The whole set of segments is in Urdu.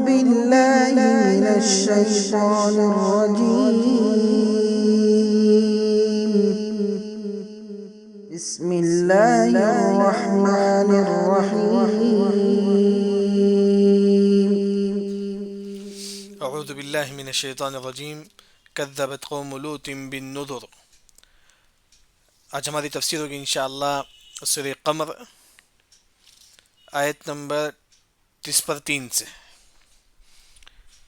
بالله من الشيطان الرجيم بسم الله الرحمن الرحيم اعوذ باللہ من الشیطان الرجیم کذبت قوم لوط بالنذر۔ آج ہماری تفسیر ہوگی انشاءاللہ سورہ قمر آیت نمبر 3 سے،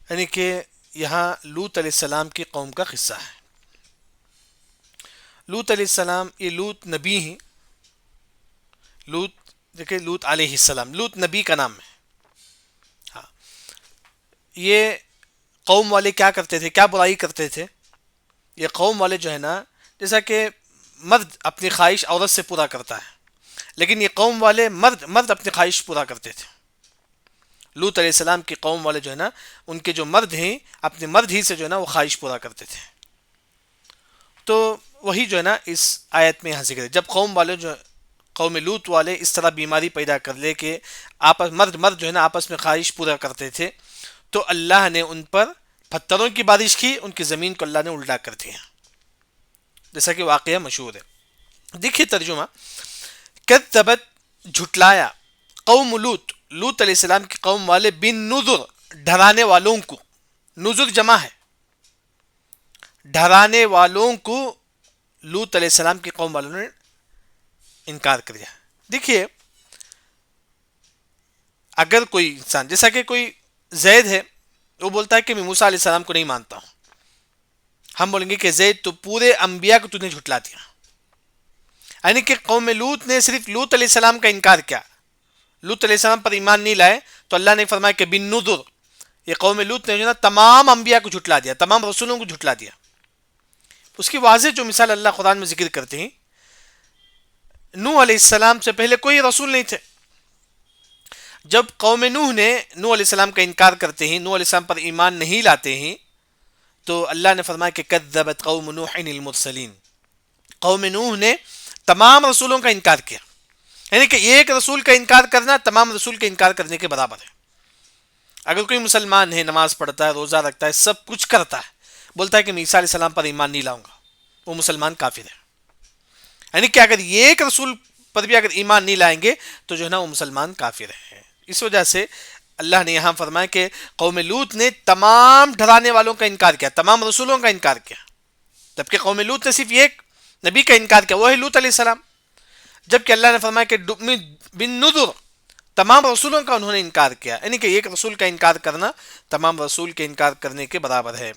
یعنی کہ یہاں لوط علیہ السلام کی قوم کا قصہ ہے۔ لوط علیہ السلام، یہ لوط نبی ہیں۔ لوط دیکھیں، لوط علیہ السلام، لوط نبی کا نام ہے۔ ہاں، یہ قوم والے کیا کرتے تھے، کیا برائی کرتے تھے؟ یہ قوم والے جو ہے نا، جیسا کہ مرد اپنی خواہش عورت سے پورا کرتا ہے، لیکن یہ قوم والے مرد اپنی خواہش پورا کرتے تھے۔ لوط علیہ السلام کی قوم والے جو ہے نا، ان کے جو مرد ہیں، اپنے مرد ہی سے جو ہے نا وہ خواہش پورا کرتے تھے۔ تو وہی جو ہے نا اس آیت میں یہاں ذکر ہے، جب قوم لوط والے اس طرح بیماری پیدا کر لے کہ مرد جو ہے نا آپس میں خواہش پورا کرتے تھے، تو اللہ نے ان پر پتھروں کی بارش کی، ان کی زمین کو اللہ نے الٹا کر دیا، جیسا کہ واقعہ مشہور ہے۔ دیکھیے ترجمہ، کذبت جھٹلایا، قوم لوط علیہ السلام کی قوم والے بن نذر، ڈرانے والوں کو، نذر جمع ہے، ڈرانے والوں کو لوط علیہ السلام کی قوم والوں نے انکار کر دیا۔ دیکھیے، اگر کوئی انسان، جیسا کہ کوئی زید ہے، وہ بولتا ہے کہ میں موسیٰ علیہ السلام کو نہیں مانتا ہوں، ہم بولیں گے کہ زید تو پورے انبیاء کو تو نے جھٹلا دیا۔ یعنی کہ قوم لوط نے صرف لوط علیہ السلام کا انکار کیا، لوط علیہ السلام پر ایمان نہیں لائے، تو اللہ نے فرمایا کہ بن نذر، یہ قوم لوط نے جو نا تمام انبیاء کو جھٹلا دیا، تمام رسولوں کو جھٹلا دیا۔ اس کی واضح جو مثال اللہ قرآن میں ذکر کرتے ہیں، نوح علیہ السلام سے پہلے کوئی رسول نہیں تھے۔ جب قوم نوح علیہ السلام کا انکار کرتے ہیں، نوح علیہ السلام پر ایمان نہیں لاتے ہیں، تو اللہ نے فرمایا کہ کذبت قوم نوح المرسلین، قوم نوح نے تمام رسولوں کا انکار کیا۔ یعنی کہ ایک رسول کا انکار کرنا تمام رسول کے انکار کرنے کے برابر ہے۔ اگر کوئی مسلمان ہے، نماز پڑھتا ہے، روزہ رکھتا ہے، سب کچھ کرتا ہے، بولتا ہے کہ میں عیسیٰ علیہ السلام پر ایمان نہیں لاؤں گا، وہ مسلمان کافر ہے۔ یعنی کہ اگر یہ ایک رسول پر بھی اگر ایمان نہیں لائیں گے تو جو ہے نا وہ مسلمان کافر ہے۔ اس وجہ سے اللہ نے یہاں فرمایا کہ قوم لوط نے تمام ڈرانے والوں کا انکار کیا، تمام رسولوں کا انکار کیا، جبکہ قوم لوط نے صرف ایک نبی کا انکار کیا، وہ ہے لوط علیہ السلام۔ جبکہ اللہ نے فرمایا کہ بن نذر، تمام رسولوں کا انہوں نے انکار کیا، یعنی کہ ایک رسول کا انکار کرنا تمام رسول کے انکار کرنے کے برابر ہے۔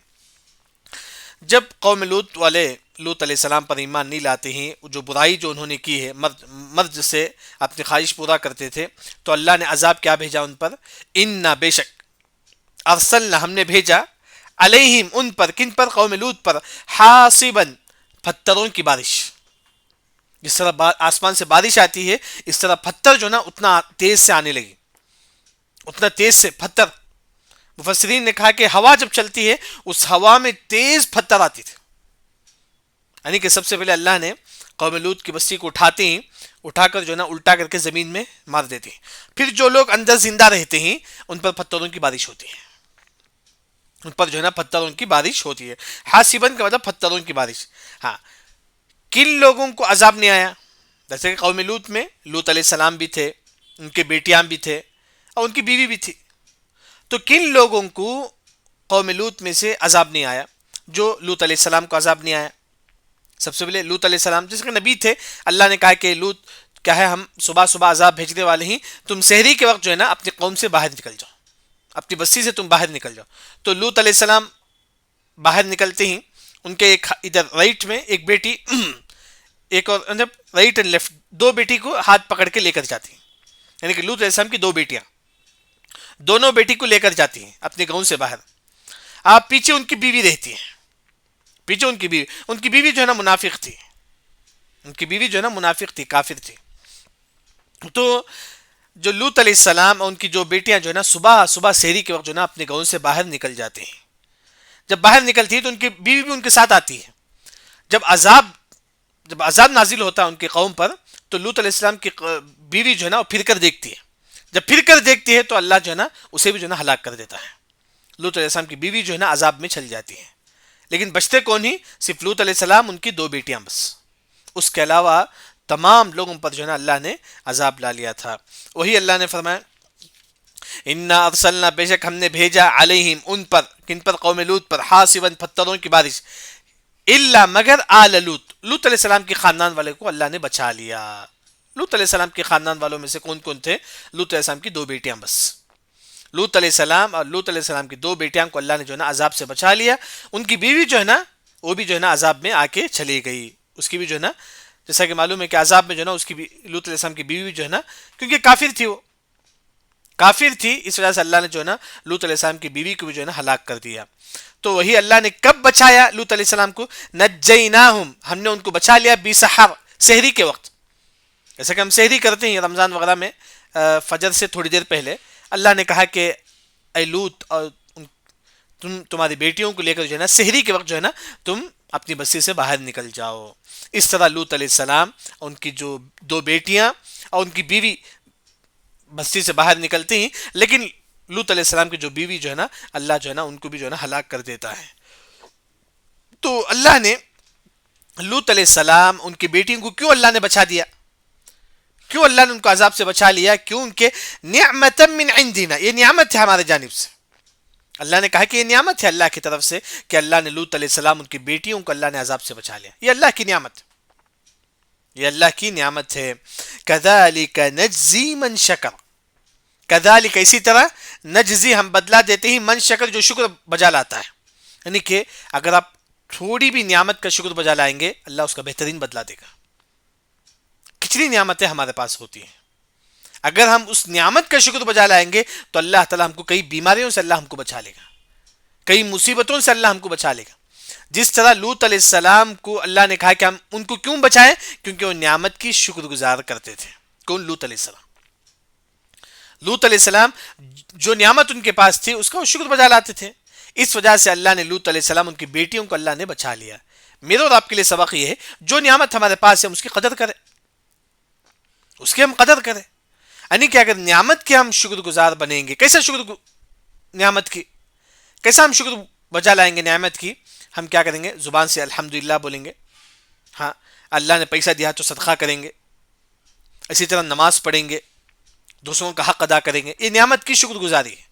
جب قوم لوط والے لوط علیہ السلام پر ایمان نہیں لاتے ہیں، جو برائی جو انہوں نے کی ہے، مرد سے اپنی خواہش پورا کرتے تھے، تو اللہ نے عذاب کیا بھیجا ان پر؟ انا، بے شک، ارسلنا، ہم نے بھیجا، علیہم، ان پر، کن پر؟ قوم لوط پر، حاصبا، پتھروں کی بارش۔ جس طرح آسمان سے بارش آتی ہے، اس طرح پتھر جو نا اتنا تیز سے آنے لگی، اتنا تیز سے پتھر۔ مفسرین نے کہا کہ ہوا جب چلتی ہے، اس ہوا میں تیز پتھر آتی تھی۔ یعنی کہ سب سے پہلے اللہ نے قوم لوط کی بستی کو اٹھاتے ہیں، اٹھا کر جو ہے نا الٹا کر کے زمین میں مار دیتے ہیں، پھر جو لوگ اندر زندہ رہتے ہیں ان پر پتھروں کی بارش ہوتی ہے، ان پر جو ہے نا پتھروں کی بارش ہوتی ہے۔ حاسبن کا مطلب پتھروں کی بارش۔ ہاں، کن لوگوں کو عذاب نہیں آیا؟ جیسے کہ قوم لوط میں لوط علیہ السلام بھی تھے، ان کے بیٹیاں بھی تھے، اور ان کی بیوی بھی تھی۔ تو کن لوگوں کو قوم لوط میں سے عذاب نہیں آیا؟ جو لوط علیہ السلام کو عذاب نہیں آیا۔ سب سے پہلے لوط علیہ السلام جس کے نبی تھے، اللہ نے کہا کہ لوط کیا ہے، ہم صبح صبح عذاب بھیجنے والے ہیں، تم سحری کے وقت جو ہے نا اپنی قوم سے باہر نکل جاؤ، اپنی بستی سے تم باہر نکل جاؤ۔ تو لوط علیہ السلام باہر نکلتے ہیں، ان کے ایک ادھر رائٹ میں ایک بیٹی، ایک اور رائٹ اینڈ لیفٹ، دو بیٹی کو ہاتھ پکڑ کے لے کر جاتی ہیں۔ یعنی کہ لوط علیہ السلام کی دو بیٹیاں، دونوں بیٹی کو لے کر جاتی ہیں اپنے گاؤں سے باہر۔ آپ پیچھے ان کی بیوی رہتی ہے، پیچھے ان کی بیوی جو ہے نا منافق تھی، ان کی بیوی جو ہے نا منافق تھی، کافر تھی۔ تو جو لوط علیہ السلام اور ان کی جو بیٹیاں جو ہے نا صبح صبح سحری کے وقت جو ہے نا اپنے گاؤں سے باہر نکل جاتے ہیں۔ جب باہر نکلتی ہے تو ان کی بیوی بھی ان کے ساتھ آتی ہے۔ جب عذاب نازل ہوتا ہے ان کی قوم پر، تو لوط علیہ السلام کی بیوی جو ہے نا وہ پھر کر دیکھتی ہے، جب پھر کر دیکھتی ہے تو اللہ جو ہے نا اسے بھی جو ہے نا ہلاک کر دیتا ہے. لوط علیہ السلام کی بیوی جو ہے نا عذاب میں چل جاتی ہے، لیکن بچتے کون ہی؟ صرف لوط علیہ السلام، ان کی 2 بیٹیاں بس. اس کے علاوہ تمام لوگوں پر جو ہے نا اللہ نے عذاب لا لیا تھا. وہی اللہ نے فرمایا انا ارسلنا، بے شک ہم نے بھیجا، علیہم ان پر، کن پر؟ قوم لوط پر، حاصباً پتھروں کی بارش، الا مگر آل لوط، لوط علیہ السلام کے خاندان والے کو اللہ نے بچا لیا. لوط علیہ السلام کے خاندان والوں میں سے کون کون تھے؟ لوط علیہ السلام کی 2 بیٹیاں بس. لوط علیہ السلام اور لوط علیہ السلام کی 2 بیٹیاں کو اللہ نے جو ہے نا عذاب سے بچا لیا. ان کی بیوی جو ہے نا وہ بھی جو ہے نا عذاب میں آ کے چلی گئی. اس کی بھی جو ہے نا جیسا کہ معلوم ہے کہ عذاب میں جو ہے نا اس کی بھی، لوط علیہ السلام کی بیوی جو ہے نا، کیونکہ کافر تھی، وہ کافر تھی، اس وجہ سے اللہ نے جو ہے نا لوط علیہ السلام کی بیوی کو بھی جو ہے نا ہلاک کر دیا. تو وہی اللہ نے کب بچایا لوط علیہ السلام کو؟ نجیناہم، ہم نے ان کو بچا لیا، بسحر، سحری کے وقت. جیسا کہ ہم سحری کرتے ہیں رمضان وغیرہ میں، فجر سے تھوڑی دیر پہلے اللہ نے کہا کہ اے لوط، اور تمہاری بیٹیوں کو لے کر جو ہے نا سحری کے وقت جو ہے نا تم اپنی بستی سے باہر نکل جاؤ. اس طرح لوط علیہ السلام، ان کی جو 2 بیٹیاں اور ان کی بیوی بستی سے باہر نکلتی ہیں، لیکن لوط علیہ السلام کی جو بیوی جو ہے نا اللہ جو ہے نا ان کو بھی جو ہے نا ہلاک کر دیتا ہے. تو اللہ نے لوط علیہ السلام، ان کی بیٹیوں کو کیوں اللہ نے بچا دیا؟ کیوں اللہ نے ان کو عذاب سے بچا لیا؟ کیوں؟ ان کے نعمت من عندنا، یہ نعمت ہے ہمارے جانب سے. اللہ نے کہا کہ یہ نعمت ہے اللہ کی طرف سے کہ اللہ نے لوط علیہ السلام، ان کی بیٹیوں کو اللہ نے عذاب سے بچا لیا. یہ اللہ کی نعمت، یہ اللہ کی نعمت ہے. کذالک نجزی من شکر، کذالک اسی طرح، نجزی ہم بدلا دیتے ہی، من شکر جو شکر بجا لاتا ہے. یعنی کہ اگر آپ تھوڑی بھی نعمت کا شکر بجا لائیں گے اللہ اس کا بہترین بدلا دے گا. کتنی نعمتیں ہمارے پاس ہوتی ہیں، اگر ہم اس نعمت کا شکر بجا لائیں گے تو اللہ تعالیٰ ہم کو کئی بیماریوں سے اللہ ہم کو بچا لے گا، کئی مصیبتوں سے اللہ ہم کو بچا لے گا. جس طرح لوط علیہ السلام کو اللہ نے کہا کہ ہم ان کو کیوں بچائیں؟ کیونکہ وہ نعمت کی شکر گزار کرتے تھے. کون؟ لوط علیہ السلام. لوط علیہ السلام جو نعمت ان کے پاس تھی اس کا وہ شکر بجا لاتے تھے. اس وجہ سے اللہ نے لوط علیہ السلام، ان کی بیٹیوں کو اللہ نے بچا لیا. میرے اور آپ کے لیے سبق یہ ہے، جو نعمت ہمارے پاس ہے ہم اس کی قدر کریں، اس کی ہم قدر کریں. یعنی کہ اگر نعمت کے ہم شکر گزار بنیں گے، کیسے نعمت کی کیسا ہم شکر بجا لائیں گے نعمت کی؟ ہم کیا کریں گے؟ زبان سے الحمدللہ بولیں گے. ہاں، اللہ نے پیسہ دیا تو صدقہ کریں گے. اسی طرح نماز پڑھیں گے، دوسروں کا حق ادا کریں گے. یہ نعمت کی شکر گزاری ہے.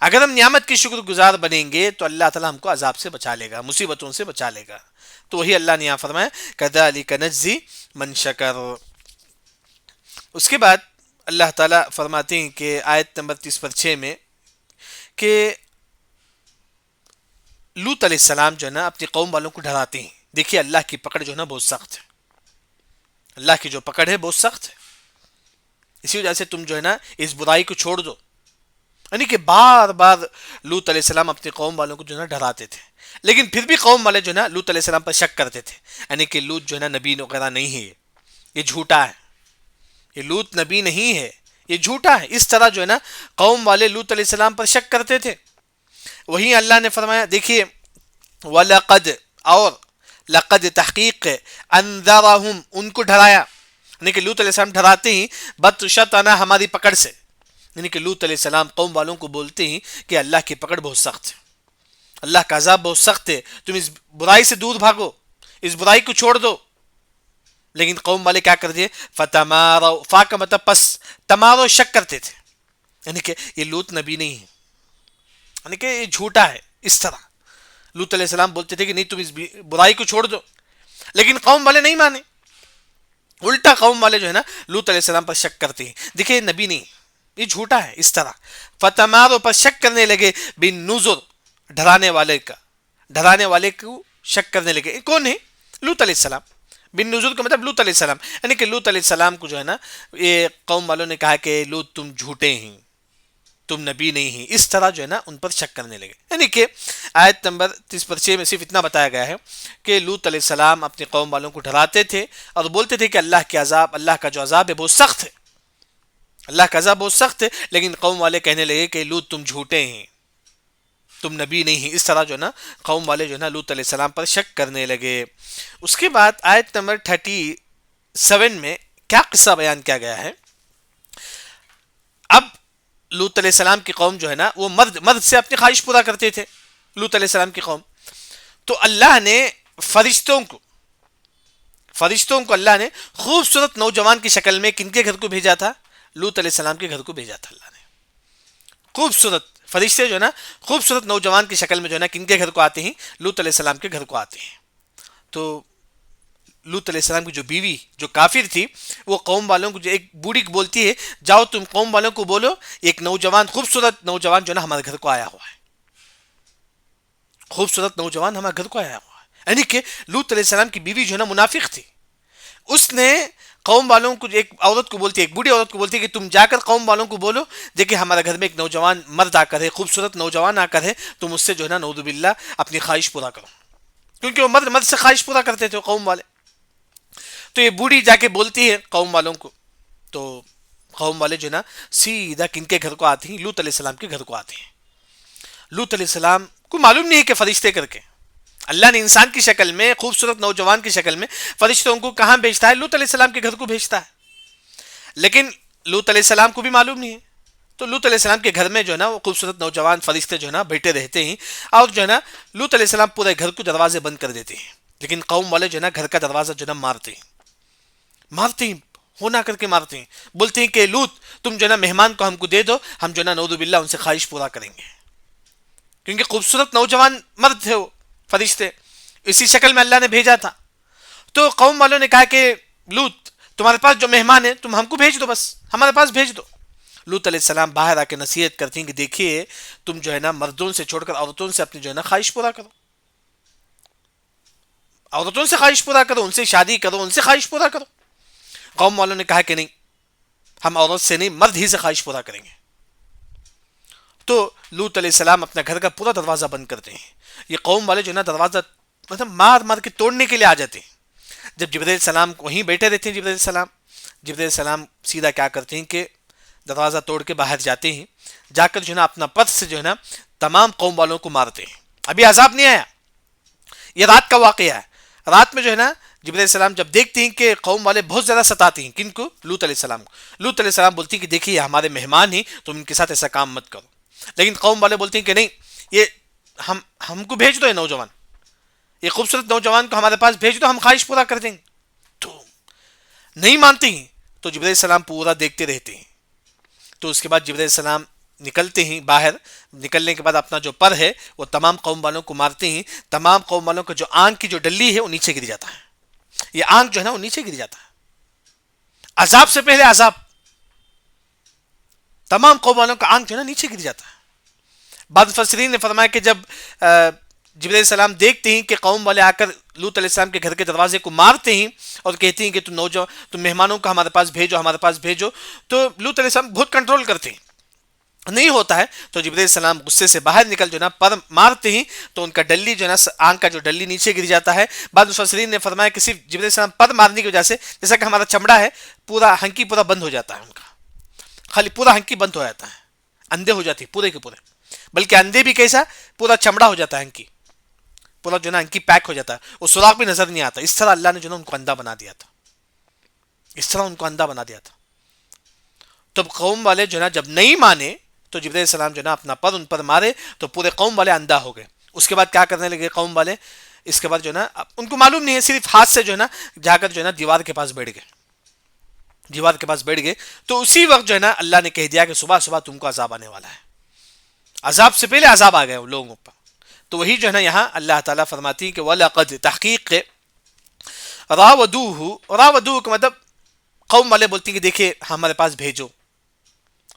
اگر ہم نعمت کی شکر گزار بنیں گے تو اللہ تعالیٰ ہم کو عذاب سے بچا لے گا، مصیبتوں سے بچا لے گا. تو وہی اللہ نے یہاں فرمایا کذالک نجزی من شکر. اس کے بعد اللہ تعالیٰ فرماتے ہیں کہ آیت نمبر 30/6 میں کہ لوط علیہ السلام جو ہے نا اپنی قوم والوں کو ڈراتے ہیں. دیکھیے اللہ کی پکڑ جو ہے نا بہت سخت ہے، اللہ کی جو پکڑ ہے بہت سخت ہے. اسی وجہ سے تم جو ہے نا اس برائی کو چھوڑ دو. یعنی کہ بار بار لوط علیہ السلام اپنی قوم والوں کو جو ہے نا ڈراتے تھے، لیکن پھر بھی قوم والے جو ہے نا لوط علیہ السلام پر شک کرتے تھے. یعنی کہ لوط جو ہے نا نبی وغیرہ نہیں ہے، یہ جھوٹا ہے، یہ لوط نبی نہیں ہے، یہ جھوٹا ہے. اس طرح جو ہے نا قوم والے لوط علیہ السلام پر شک کرتے تھے. وہیں اللہ نے فرمایا، دیکھیے وَلَقَدْ، اور لقد تحقیق انذرہم، ان کو ڈرایا. یعنی کہ لوط علیہ السلام ڈراتے ہیں بطشتنا، ہماری پکڑ سے. یعنی کہ لوط علیہ السلام قوم والوں کو بولتے ہیں کہ اللہ کی پکڑ بہت سخت ہے، اللہ کا عذاب بہت سخت ہے، تم اس برائی سے دور بھاگو، اس برائی کو چھوڑ دو. لیکن قوم والے کیا کرتے؟ فتمارو، فا کا مطلب پس، تمارو شک کرتے تھے. یعنی کہ یہ لوط نبی نہیں ہے، یعنی کہ یہ جھوٹا ہے. اس طرح لوط علیہ السلام بولتے تھے کہ نہیں تم اس برائی کو چھوڑ دو، لیکن قوم والے نہیں مانے. الٹا قوم والے جو ہے نا لوط علیہ السلام پر شک کرتے ہیں، دیکھیں یہ نبی نہیں، یہ جھوٹا ہے. اس طرح فتمارو پر شک کرنے لگے، بن نذر، ڈرانے والے کو شک کرنے لگے. کون ہے؟ لوط علیہ السلام. بن نذر کا مطلب لوط علیہ السلام. یعنی کہ لوط علیہ السلام کو جو ہے نا یہ قوم والوں نے کہا کہ لوط تم جھوٹے ہیں، تم نبی نہیں ہیں. اس طرح جو ہے نا ان پر شک کرنے لگے. یعنی کہ آیت نمبر 30/6 میں صرف اتنا بتایا گیا ہے کہ لوط علیہ السلام اپنی قوم والوں کو ڈراتے تھے اور بولتے تھے کہ اللہ کا جو عذاب ہے بہت سخت ہے، اللہ کا عذاب بہت سخت ہے. لیکن قوم والے کہنے لگے کہ لوط تم جھوٹے ہیں، تم نبی نہیں ہیں. اس طرح جو ہے نا قوم والے جو ہے نا لوط علیہ السلام پر شک کرنے لگے. اس کے بعد آیت نمبر 37 میں کیا قصہ بیان کیا گیا ہے؟ اب لوط علیہ السلام کی قوم جو ہے نا وہ مرد سے اپنی خواہش پورا کرتے تھے. لوط علیہ السلام کی قوم. تو اللہ نے فرشتوں کو اللہ نے خوبصورت نوجوان کی شکل میں کن کے گھر کو بھیجا تھا؟ لوط علیہ السلام کے گھر کو بھیجا تھا اللہ نے. خوبصورت فرشتے جو ہے نا خوبصورت نوجوان کی شکل میں جو ہے نا کن کے گھر کو آتے ہیں؟ لوط علیہ السلام کے گھر کو آتے ہیں. تو لوط علیہ السلام کی جو بیوی جو کافر تھی وہ قوم والوں کو جو ایک بوڑھی بولتی ہے جاؤ تم قوم والوں کو بولو ایک نوجوان خوبصورت نوجوان جو ہے نا ہمارے گھر کو آیا ہوا ہے. خوبصورت نوجوان ہمارے گھر کو آیا ہوا ہے. یعنی کہ لوط علیہ السلام کی بیوی جو ہے نا منافق تھی. اس نے قوم والوں کو ایک عورت کو بولتی ہے ایک بوڑھی عورت کو بولتی ہے کہ تم جا کر قوم والوں کو بولو دیکھیں ہمارے گھر میں ایک نوجوان مرد آ کر ہے خوبصورت نوجوان آ کر ہے تم اس سے جو ہے نا نعوذ باللہ اپنی خواہش پورا کرو. کیونکہ وہ مرد سے خواہش پورا کرتے تھے قوم والے. تو یہ بوڑھی جا کے بولتی ہے قوم والوں کو. تو قوم والے جو ہے نا سیدھا کن کے گھر کو آتے ہیں؟ لوط علیہ السلام کے گھر کو آتے ہیں. لوط علیہ السلام کو معلوم نہیں ہے کہ فرشتے کر کے اللہ نے انسان کی شکل میں خوبصورت نوجوان کی شکل میں فرشتوں کو کہاں بھیجتا ہے؟ لوط علیہ السلام کے گھر کو بھیجتا ہے. لیکن لوط علیہ السلام کو بھی معلوم نہیں ہے. تو لوط علیہ السلام کے گھر میں جو ہے نا وہ خوبصورت نوجوان فرشتے جو ہے نا بیٹھے رہتے ہیں اور جو ہے نا لوط علیہ السلام پورے گھر کو دروازے بند کر دیتے ہیں. لیکن قوم والے جو ہے نا گھر کا دروازہ جو ہے نا مارتے ہیں ہونا کر کے مارتے ہیں. بولتے ہیں کہ لوط تم جو ہے نا مہمان کو ہم کو دے دو ہم جو ہے نا نعوذ باللہ ان سے خواہش پورا کریں گے. کیونکہ خوبصورت نوجوان مرد تھے وہ فرشتے اسی شکل میں اللہ نے بھیجا تھا. تو قوم والوں نے کہا کہ لوط تمہارے پاس جو مہمان ہے تم ہم کو بھیج دو بس ہمارے پاس بھیج دو. لوط علیہ السلام باہر آ کے نصیحت کرتی ہیں کہ دیکھیے تم جو ہے نا مردوں سے چھوڑ کر عورتوں سے اپنی جو ہے نا خواہش پورا کرو. عورتوں سے خواہش پورا کرو ان سے شادی کرو ان سے خواہش پورا کرو. قوم والوں نے کہا کہ نہیں ہم عورت سے نہیں مرد ہی سے خواہش پورا کریں گے. تو لوط علیہ السلام اپنا گھر کا پورا دروازہ بند کرتے ہیں. یہ قوم والے جو ہے نا دروازہ مطلب مار کے توڑنے کے لیے آ جاتے ہیں. جب جبرائیل السلام وہیں بیٹھے رہتے ہیں جبرائیل السلام سیدھا کیا کرتے ہیں کہ دروازہ توڑ کے باہر جاتے ہیں. جا کر جو ہے نا اپنا پتھ سے جو ہے نا تمام قوم والوں کو مارتے ہیں. ابھی عذاب نہیں آیا. یہ رات کا واقعہ ہے. رات میں جو ہے نا جبرائیل السلام جب دیکھتے ہیں کہ قوم والے بہت زیادہ ستاتے ہیں کن کو؟ لوط علیہ السلام کو. لوط علیہ السلام بولتی ہیں کہ دیکھیے ہمارے مہمان ہیں تم ان کے ساتھ ایسا کام مت کرو. لیکن قوم والے بولتے ہیں کہ نہیں یہ ہم کو بھیج دو یہ نوجوان یہ خوبصورت نوجوان کو ہمارے پاس بھیج دو ہم خواہش پورا کر دیں گے. تو نہیں مانتے ہیں. تو جبرائیل السلام پورا دیکھتے رہتے ہیں. تو اس کے بعد جبرائیل السلام نکلتے ہیں باہر. نکلنے کے بعد اپنا جو پر ہے وہ تمام قوم والوں کو مارتے ہیں. تمام قوم والوں کا جو آنکھ کی جو ڈلی ہے وہ نیچے گر جاتا ہے. یہ آنکھ جو ہے نا وہ نیچے گر جاتا ہے. عذاب سے پہلے عذاب. تمام قوم والوں کا آنکھ جو ہے نا نیچے گر جاتا ہے. بعض مفسرین نے فرمایا کہ جب جبرائیل السلام دیکھتے ہیں کہ قوم والے آ کر لوط علیہ السلام کے گھر کے دروازے کو مارتے ہیں اور کہتے ہیں کہ تم مہمانوں کو ہمارے پاس بھیجو تو لوط علیہ السلام بہت کنٹرول کرتے ہیں. نہیں ہوتا ہے تو جبرائیل السلام غصے سے باہر نکل جو ہے نا پر مارتے ہیں تو ان کا ڈلی جو ہے نا آنکھ کا جو ڈلی نیچے گر جاتا ہے. بعض مفسرین نے فرمایا کہ صرف جبرائیل السلام پر مارنے کی وجہ سے جیسا کہ ہمارا چمڑا ہے پورا ہنکی پورا بند ہو جاتا ہے ان کا خالی پورا ہنکی بند ہو جاتا ہے. اندھے ہو جاتے پورے کے پورے. بلکہ اندھے بھی کیسا پورا چمڑا ہو جاتا ہے ہنکی پورا جو ہے نا ہنکی پیک ہو جاتا ہے. وہ سراغ بھی نظر نہیں آتا. اس طرح اللہ نے جو ہے نا ان کو اندھا بنا دیا تھا. تو قوم والے جو ہے نا جب نہیں مانے تو جبرائیل السلام جو ہے نا اپنا پر ان پر مارے تو پورے قوم والے اندھا ہو گئے. اس کے بعد کیا کرنے لگے قوم والے؟ اس کے بعد جو ہے نا ان کو معلوم نہیں ہے صرف ہاتھ سے جو ہے نا جا کر جو ہے نا دیوار کے پاس بیٹھ گئے. تو اسی وقت جو ہے نا اللہ نے کہہ دیا کہ صبح صبح تم کو عذاب آنے والا ہے. عذاب سے پہلے عذاب آ گئے ان لوگوں پر. تو وہی جو ہے نا یہاں اللہ تعالیٰ فرماتی ہے کہ وَلَقَدْ تحقیق راودوہ کا مطلب قوم والے بولتی ہیں کہ دیکھیں ہمارے پاس بھیجو.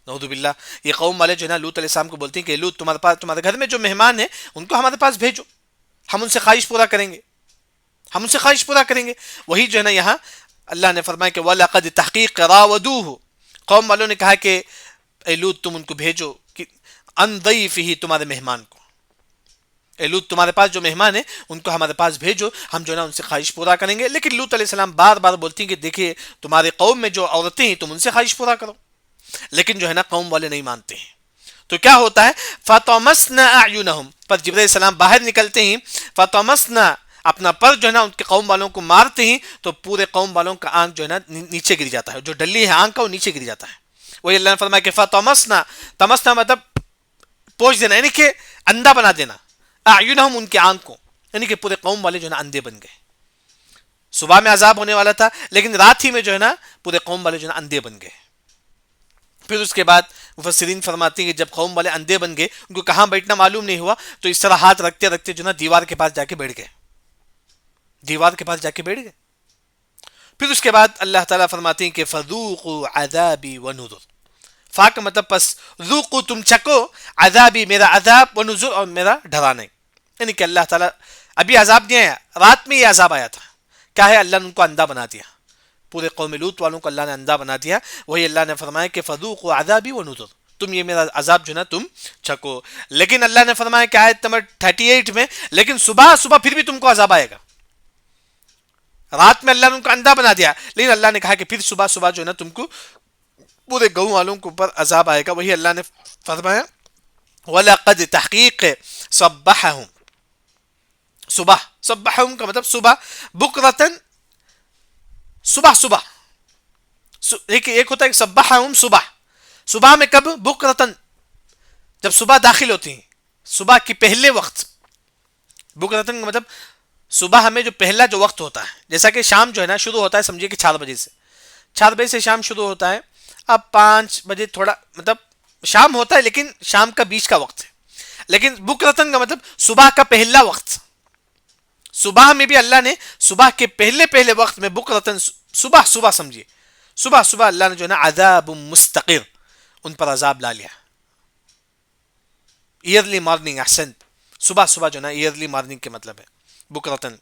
نعوذ باللہ یہ قوم والے جو ہے نا لوط علیہ السلام کو بولتی ہیں کہ لوط تمہارے گھر میں جو مہمان ہیں ان کو ہمارے پاس بھیجو ہم ان سے خواہش پورا کریں گے. وہی جو ہے نا یہاں اللہ نے فرمایا کہ وَلَقَدْ تحقیق راودوہ قوم والوں نے کہا کہ اے لوط تم ان کو بھیجو کہ عن ضیفہ تمہارے مہمان کو. اے لوط تمہارے پاس جو مہمان ہیں ان کو ہمارے پاس بھیجو ہم جو ہے نا ان سے خواہش پورا کریں گے. لیکن لوط علیہ السلام بار بار بولتی ہیں کہ دیکھیے تمہارے قوم میں جو عورتیں ہیں تم ان سے خواہش پورا کرو. لیکن جو ہے نا قوم والے نہیں مانتے ہیں. تو کیا ہوتا ہے فَطَمَسْنَا أَعْيُنَهُمْ پر جبرائیل السلام باہر نکلتے ہیں. فَطَمَسْنَا اپنا پر جو ہے نا ان کے قوم والوں کو مارتے ہیں تو پورے قوم والوں کا آنکھ جو ہے نا نیچے گر جاتا ہے. جو ڈلی ہے آنکھ کا وہ نیچے گر جاتا ہے. وہی اللہ نے فرمایا کہ فتمسنا، تمسنا مطلب پوچھ دینا، یعنی کہ اندھا بنا دینا، اعینہم ان کی آنکھ کو، یعنی کہ پورے قوم والے جو ہے نا اندھے بن گئے. صبح میں عذاب ہونے والا تھا لیکن رات ہی میں جو ہے نا پورے قوم والے جو ہے نا اندھے بن گئے. پھر اس کے بعد مفسرین فرماتے ہیں کہ جب قوم والے اندھے بن گئے، ان کو کہاں بیٹھنا معلوم نہیں ہوا، تو اس طرح ہاتھ رکھتے رکھتے جو ہے نا دیوار کے پاس جا کے بیٹھ گئے، دیوار کے پاس جا کے بیٹھ گئے. پھر اس کے بعد اللہ تعالیٰ فرماتے ہیں کہ فذوقوا عذابی ونذر، فا کا مطلب پس، ذوقوا تم چکو، عذابی میرا عذاب، ونذر اور میرا ڈرانے، یعنی کہ اللہ تعالیٰ ابھی عذاب نہیں آیا، رات میں یہ عذاب آیا تھا. کیا ہے؟ اللہ نے ان کو اندھا بنا دیا، پورے قوم لوط والوں کو اللہ نے اندھا بنا دیا. وہی اللہ نے فرمایا کہ فذوقوا عذابی ونذر، تم یہ میرا عذاب جو نا تم چکو. لیکن اللہ نے فرمایا کہ آیت نمبر 38 میں، لیکن صبح صبح پھر بھی تم کو عذاب آئے گا. رات میں اللہ نے ان کو اندھا بنا دیا، لیکن اللہ نے کہا کہ پھر صبح صبح جو ہے نا تم کو پورے گاؤں والوں کے اوپر عذاب آئے گا. وہی اللہ نے فرمایا وَلَقَدْ تحقیق صبحہم، صبح، صبحہم کا مطلب صبح، بکرتن صبح صبح، ایک ہوتا ہے کہ صبحہم صبح، صبح میں کب؟ بکرتن جب صبح داخل ہوتی ہیں، صبح کی پہلے وقت. بکرتن کا مطلب صبح ہمیں جو پہلا جو وقت ہوتا ہے، جیسا کہ شام جو ہے نا شروع ہوتا ہے سمجھیے کہ 4 بجے سے، 4 بجے سے شام شروع ہوتا ہے. اب 5 بجے تھوڑا مطلب شام ہوتا ہے لیکن شام کا بیچ کا وقت ہے. لیکن بکرتن کا مطلب صبح کا پہلا وقت. صبح میں بھی اللہ نے صبح کے پہلے وقت میں بکرتن صبح صبح سمجھیے، صبح صبح اللہ نے جو ہے نا عذاب مستقر ان پر عذاب لا لیا. ایئرلی مارننگ، احسن، صبح صبح جو ہے نا ایئرلی مارننگ کے مطلب ہے بکرتن.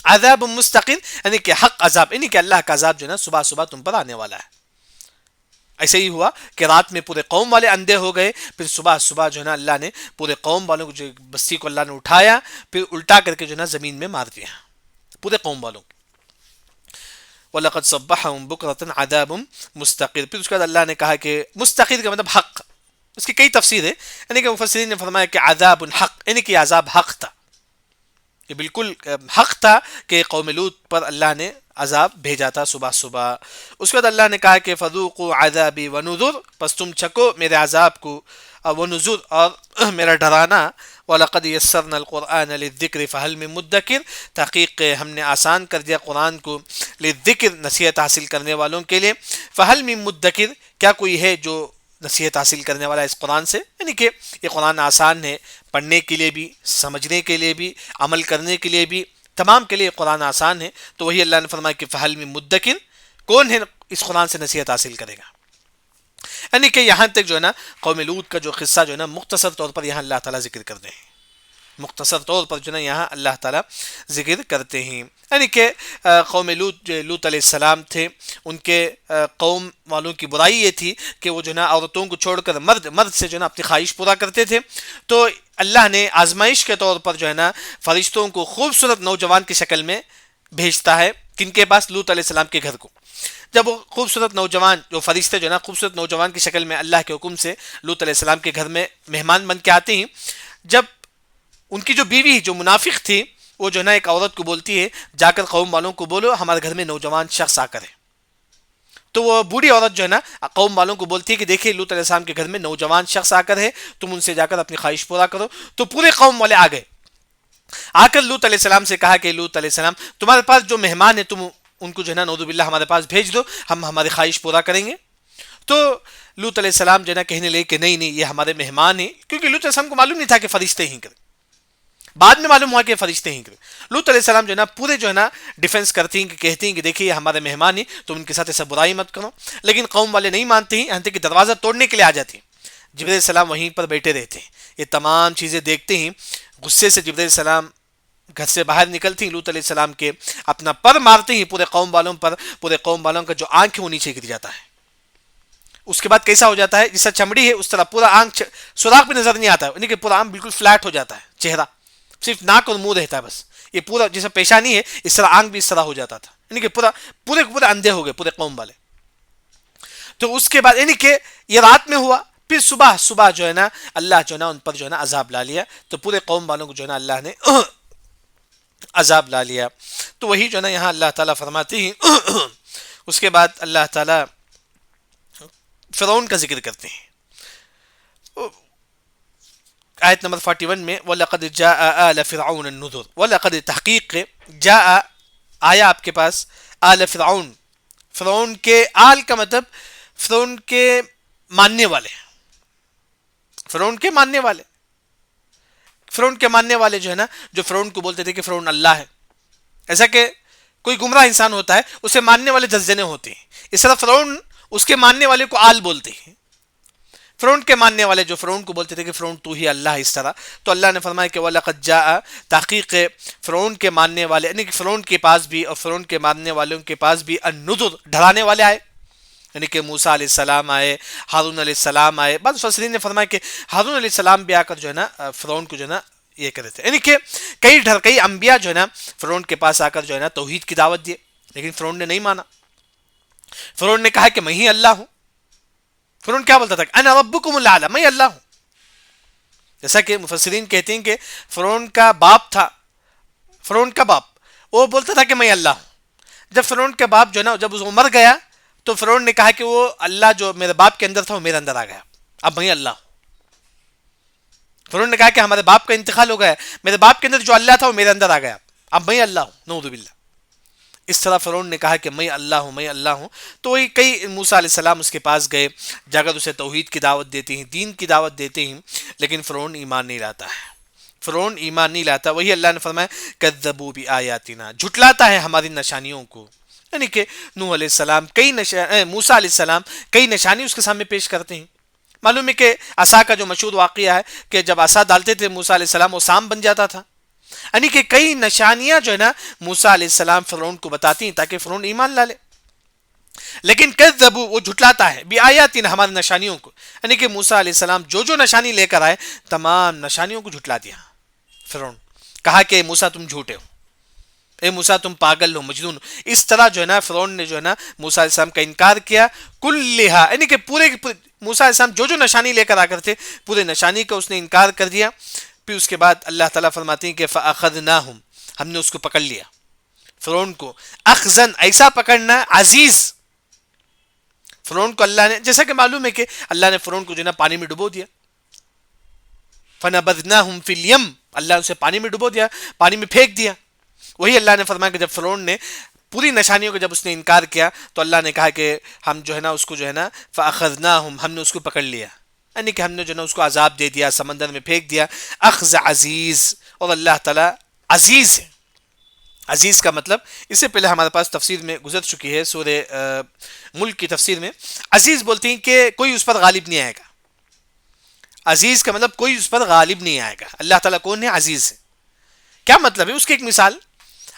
عذاب مستقر یعنی کہ حق عذاب، یعنی کہ اللہ کا عذاب جو ہے نا صبح صبح تم پر آنے والا ہے. ایسے ہی ہوا کہ رات میں پورے قوم والے اندھے ہو گئے، پھر صبح صبح جو ہے نا اللہ نے پورے قوم والوں کو، جو بستی کو اللہ نے اٹھایا، پھر الٹا کر کے جو ہے نا زمین میں مار دیا پورے قوم والوں کو. وَلَقَدْ صَبَّحَهُمْ بُكْرَةً عَذَابٌ مُسْتَقِرٌ. پھر اس کے بعد اللہ نے کہا کہ مستقر کا مطلب حق، اس کی کئی تفسیر ہے، یعنی کہ مفسرین نے فرمایا کہ عذاب حق، یعنی کہ عذاب حق تھا، یہ بالکل حق تھا کہ قوم لوط پر اللہ نے عذاب بھیجا تھا صبح صبح. اس کے بعد اللہ نے کہا کہ فذوقوا عذابی ونذر، پس تم چکو میرے عذاب کو، ونذر اور میرا ڈرانا. وَلَقَدْ يَسَّرْنَا الْقُرْآنَ لِلذِّكْرِ فَهَلْ مِن مُدَّكِرٍ، تحقیق ہم نے آسان کر دیا قرآن کو، للذکر نصیحت حاصل کرنے والوں کے لیے. فَهَلْ مِن مُدَّكِرٍ، کیا کوئی ہے جو نصیحت حاصل کرنے والا ہے اس قرآن سے؟ یعنی کہ یہ قرآن آسان ہے، پڑھنے کے لیے بھی، سمجھنے کے لیے بھی، عمل کرنے کے لیے بھی، تمام کے لیے قرآن آسان ہے. تو وہی اللہ نے فرمایا کہ فَهَلْ مِن مُدَّكِرٍ، کون ہے اس قرآن سے نصیحت حاصل کرے گا. یعنی کہ یہاں تک جو ہے نا قوم لوط کا جو قصہ جو ہے نا مختصر طور پر یہاں اللہ تعالیٰ ذکر کرتے ہیں، مختصر طور پر جو ہے نا یہاں اللہ تعالیٰ ذکر کرتے ہیں. یعنی کہ قوم لوط علیہ السلام تھے، ان کے قوم والوں کی برائی یہ تھی کہ وہ جو ہے نا عورتوں کو چھوڑ کر مرد سے جو ہے نا اپنی خواہش پورا کرتے تھے. تو اللہ نے آزمائش کے طور پر جو ہے نا فرشتوں کو خوبصورت نوجوان کی شکل میں بھیجتا ہے، کن کے پاس؟ لوط علیہ السلام کے گھر کو. جب وہ خوبصورت نوجوان، جو فرشتے جو ہے نا خوبصورت نوجوان کی شکل میں اللہ کے حکم سے لوط علیہ السلام کے گھر میں مہمان بن کے آتے ہیں، جب ان کی جو بیوی جو منافق تھی وہ جو ہے نا ایک عورت کو بولتی ہے جا کر قوم والوں کو بولو ہمارے گھر میں نوجوان شخص آ کر ہے. تو وہ بوڑھی عورت جو ہے نا قوم والوں کو بولتی ہے کہ دیکھیں لوط علیہ السلام کے گھر میں نوجوان شخص آ کر ہے، تم ان سے جا کر اپنی خواہش پورا کرو. تو پورے قوم والے آ گئے، آ کر لوط علیہ السلام سے کہا کہ لوط علیہ السلام تمہارے پاس جو مہمان ہیں تم ان کو جو ہے نا نعوذ باللہ ہمارے پاس بھیج دو، ہم ہماری خواہش پورا کریں گے. تو لوط علیہ السلام جو ہے نا کہنے لگے کہ نہیں یہ ہمارے مہمان ہیں، کیونکہ لوط علیہ السلام کو معلوم نہیں تھا کہ فرشتے ہی کریں، بعد میں معلوم ہوا کہ فرشتے ہی کریں. لوط علیہ السلام جو ہے نا پورے جو ہے نا ڈیفنس کرتی ہیں کہ کہتی ہیں کہ دیکھیے یہ ہمارے مہمان ہیں، تم ان کے ساتھ ایسا برائی مت کرو. لیکن قوم والے نہیں مانتے ہیں، یہاں تک کہ دروازہ توڑنے کے لیے آ جاتے ہیں. جبرائیل علیہ السلام وہیں پر بیٹھے رہتے ہیں، یہ تمام چیزیں دیکھتے ہیں. غصے سے جبرائیل علیہ السلام گھر سے باہر نکلتے ہیں، لوط علیہ السلام کے اپنا پر مارتے ہیں پورے قوم والوں پر، پورے قوم والوں کا جو آنکھ ہے وہ نیچے گر جاتا ہے. اس کے بعد کیسا ہو جاتا ہے؟ جس طرح چمڑی ہے اس طرح پورا آنکھ سوراخ بھی نظر نہیں آتا ہے، یعنی کہ پورا آنکھ بالکل فلیٹ ہو جاتا ہے، چہرہ صرف ناک اور منہ رہتا ہے بس. یہ پورا جیسا پیشانی ہے اس طرح آنکھ بھی اس طرح ہو جاتا تھا، یعنی کہ پورے اندھے ہو گئے پورے قوم والے. تو اس کے بعد یعنی کہ یہ رات میں ہوا، پھر صبح جو ہے نا اللہ جو ہے نا ان پر جو ہے نا عذاب لا لیا. تو پورے قوم والوں کو جو ہے نا اللہ نے عذاب لا لیا. تو وہی جو ہے نا یہاں اللہ تعالیٰ فرماتے ہیں اس کے بعد اللہ تعالیٰ فرعون کا ذکر کرتے ہیں. آیت نمبر 41 میں وَلَقَدْ جَاءَ آلَ فِرْعَوْنَ النُّذُرُ، وَلَقَدْ تحقیق جاء آیا آپ کے پاس آل فرعون، فرعون کے آل کا مطلب فرعون کے ماننے والے، فرعون کے ماننے والے، فرعون کے ماننے والے جو ہے نا، جو فرعون کو بولتے تھے کہ فرعون اللہ ہے. ایسا کہ کوئی گمراہ انسان ہوتا ہے اسے ماننے والے 10 جنے ہوتے ہیں، اس طرح فرعون اس کے ماننے والے کو آل بولتے ہیں. فرعون کے ماننے والے جو فرعون کو بولتے تھے کہ فرعون تو ہی اللہ ہے، اس طرح تو اللہ نے فرمایا کہ وَلَقَدْ جَاءَ تحقیق فرعون کے ماننے والے، یعنی کہ فرعون کے پاس بھی اور فرعون کے ماننے والوں کے پاس بھی النذر ڈرانے والے آئے، یعنی کہ موسیٰ علیہ السلام آئے، ہارون علیہ السلام آئے. بعض مفسرین نے فرمایا کہ ہارون علیہ السلام بھی آ کر جو ہے نا فرعون کو جو ہے نا یہ کرے تھے، یعنی کہ کئی انبیاء جو ہے نا فرعون کے پاس آ کر جو ہے نا توحید کی دعوت دیے، لیکن فرعون نے نہیں مانا. فرعون نے کہا کہ میں ہی اللہ ہوں. فرعون کیا بولتا تھا؟ انا ربکم الاعلی، میں اللہ ہوں. جیسا کہ مفسرین کہتے ہیں کہ فرعون کا باپ تھا، فرعون کا باپ وہ بولتا تھا کہ میں اللہ ہوں. جب فرعون کا باپ جو ہے نا جب وہ مر گیا تو فرعون نے کہا کہ وہ اللہ جو میرے باپ کے اندر تھا وہ میرے اندر آ گیا، اب میں اللہ ہوں. فرعون نے کہا کہ ہمارے باپ کا انتقال ہو گیا، میرے باپ کے اندر جو اللہ تھا وہ میرے اندر آ گیا، اب میں اللہ ہوں. نعوذ باللہ. اس طرح فرعون نے کہا کہ میں اللہ ہوں، میں اللہ ہوں. تو وہی کئی موسیٰ علیہ السلام اس کے پاس گئے، جا کر اسے توحید کی دعوت دیتے ہیں، دین کی دعوت دیتے ہیں، لیکن فرعون ایمان نہیں لاتا ہے، فرعون ایمان نہیں لاتا. وہی اللہ نے فرمایا کذبوا بآیاتنا، جھٹلاتا ہے ہماری نشانیوں کو. یعنی کہ نوح علیہ السلام موسیٰ علیہ السلام کئی نشانی اس کے سامنے پیش کرتے ہیں. معلوم ہے کہ عصا کا جو مشہور واقعہ ہے کہ جب عصا ڈالتے تھے موسیٰ علیہ السلام وہ سام بن جاتا تھا. یعنی کہ کئی نشانیاں جو ہے نا موسیٰ علیہ السلام فرعون کو بتاتی ہیں تاکہ فرعون ایمان لا لے، لیکن کذبوا وہ جھٹلاتا ہے بآیاتنا ہماری نشانیوں کو. یعنی کہ موسیٰ علیہ السلام جو نشانی لے کر آئے تمام نشانیوں کو جھٹلا دیا فرعون. کہا کہ موسیٰ تم جھوٹے ہو، اے موسیٰ تم پاگل ہو، مجنون ہو. اس طرح جو ہے نا فرعون نے جو ہے نا موسیٰ علیہ السلام کا انکار کیا کلھا، یعنی کہ پورے موسیٰ علیہ السلام جو نشانی لے کر آ کر تھے پورے نشانی کا اس نے انکار کر دیا. پھر اس کے بعد اللہ تعالیٰ فرماتے ہیں کہ فَأَخَذْنَاهُمْ، ہم نے اس کو پکڑ لیا فرعون کو، اخذن ایسا پکڑنا عزیز. فرعون کو اللہ نے، جیسا کہ معلوم ہے کہ اللہ نے فرعون کو جو ہے نا پانی میں ڈبو دیا، فَنَبَذْنَاهُمْ فِي الْيَمِّ، اللہ نے اسے پانی میں ڈبو دیا، پانی میں پھینک دیا. وہی اللہ نے فرمایا کہ جب فرعون نے پوری نشانیوں کو جب اس نے انکار کیا تو اللہ نے کہا کہ ہم جو ہے نا اس کو جو ہے نا فَأَخَذْنَاهُمْ، ہم نے اس کو پکڑ لیا، یعنی کہ ہم نے جو ہے نا اس کو عذاب دے دیا، سمندر میں پھینک دیا. اخذ عزیز، اور اللہ تعالیٰ عزیز ہے. عزیز کا مطلب اس سے پہلے ہمارے پاس تفسیر میں گزر چکی ہے، سورہ ملک کی تفسیر میں عزیز بولتی ہیں کہ کوئی اس پر غالب نہیں آئے گا. عزیز کا مطلب کوئی اس پر غالب نہیں آئے گا. اللہ تعالیٰ کون ہے؟ عزیز ہے. کیا مطلب ہے؟ اس کی ایک مثال،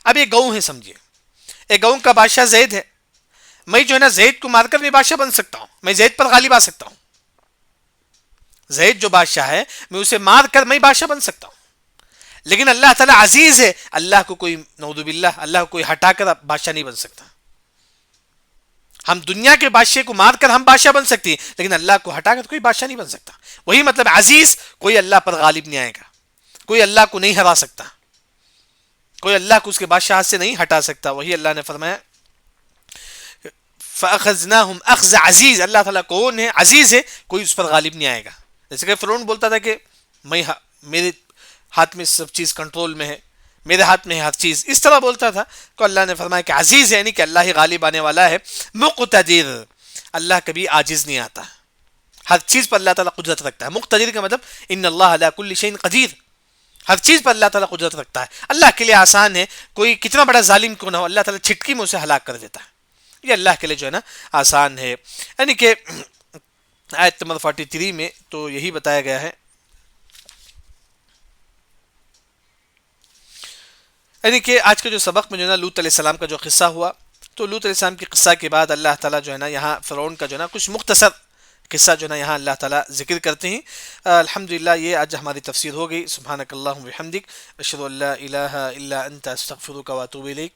اب ایک گاؤں ہے سمجھیے، ایک گاؤں کا بادشاہ زید ہے. میں جو ہے نا زید کو مار کر میں بادشاہ بن سکتا ہوں، میں زید پر غالب آ سکتا ہوں. زید جو بادشاہ ہے میں اسے مار کر میں بادشاہ بن سکتا ہوں، لیکن اللہ تعالیٰ عزیز ہے، اللہ کو کوئی نعوذ باللہ اللہ کو کوئی ہٹا کر بادشاہ نہیں بن سکتا. ہم دنیا کے بادشاہ کو مار کر ہم بادشاہ بن سکتے ہیں، لیکن اللہ کو ہٹا کر کوئی بادشاہ نہیں بن سکتا. وہی مطلب عزیز، کوئی اللہ پر غالب نہیں آئے گا، کوئی اللہ کو نہیں ہرا سکتا، کوئی اللہ کو اس کے بادشاہ سے نہیں ہٹا سکتا. وہی اللہ نے فرمایا فَأَخَذْنَاهُمْ أَخْذَ عزیز، اللہ تعالیٰ کون ہے؟ عزیز ہے، کوئی اس پر غالب نہیں آئے گا. جیسے کہ فرعون بولتا تھا کہ میرے ہاتھ میں سب چیز کنٹرول میں ہے، میرے ہاتھ میں ہے ہر چیز، اس طرح بولتا تھا. تو اللہ نے فرمایا کہ عزیز ہے، یعنی کہ اللہ ہی غالب آنے والا ہے. مقتدر، اللہ کبھی عاجز نہیں آتا، ہر چیز پر اللہ تعالیٰ قدرت رکھتا ہے. مقتدر کا مطلب ان اللہ علی کل شیء قدیر، ہر چیز پر اللہ تعالیٰ قدرت رکھتا ہے. اللہ کے لیے آسان ہے، کوئی کتنا بڑا ظالم کیوں نہ ہو اللہ تعالیٰ چھٹکی میں اسے ہلاک کر دیتا ہے. یہ اللہ کے لیے جو ہے نا آسان ہے. یعنی کہ آیت نمبر 43 میں تو یہی بتایا گیا ہے، یعنی کہ آج کے جو سبق میں جو ہے نا لوط علیہ السلام کا جو قصہ ہوا، تو لوط علیہ السلام کے قصہ کے بعد اللہ تعالیٰ جو ہے نا یہاں فرعون کا جو ہے نا کچھ مختصر قصہ جو ہے نا یہاں اللہ تعالیٰ ذکر کرتے ہیں. الحمدللہ یہ آج ہماری تفسیر ہو گئی. سبحانک اللہم و بحمدک، اشہد ان لا الہ الا انت، استغفرک و اتوب الیک.